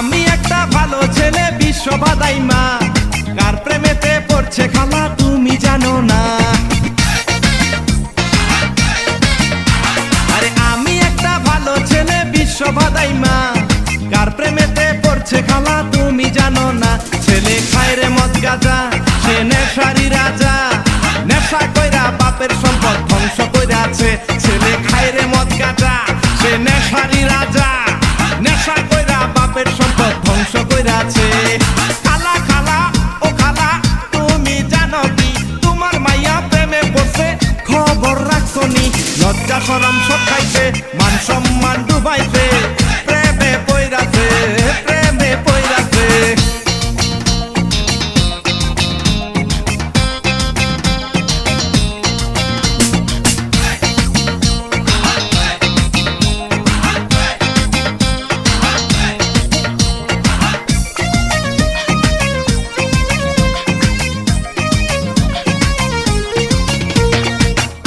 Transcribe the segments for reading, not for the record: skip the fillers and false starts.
আমি একটা ভালো ছেলে বিশ্ববাদাই মা, কার প্রেমেতে পড়ছে খালা তুমি জানো না। আরে আমি একটা ভালো ছেলে বিশ্ববাদাই মা, কার প্রেমেতে পড়ছে খালা তুমি জানো না। ছেলে খায় রে মদ গাঁজা, সে নেশারি রাজা, নেশা কইরা বাপের সম্পদ ধ্বংস কইরাছে। ছেলে খায় রে মদ গাঁজা, সে নেশারি রাজা, নেশা কইরা বাপের সম্পদ ধ্বংস কইরাছে। খালা খালা ও খালা তুমি জানো কি, তোমার মাইয়া প্রেমে পড়ছে খবর রাখছো নি? লজ্জা শরম সব খাইছে, মান সম্মান ডুবাইছে, প্রেমে পইরাছে, প্রেমে পইরাছে।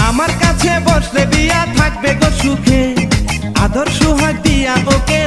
আমার কাছে বসলে বিয়া থাকবে গো সুখে, আদর সুহাগ দিয়া ওকে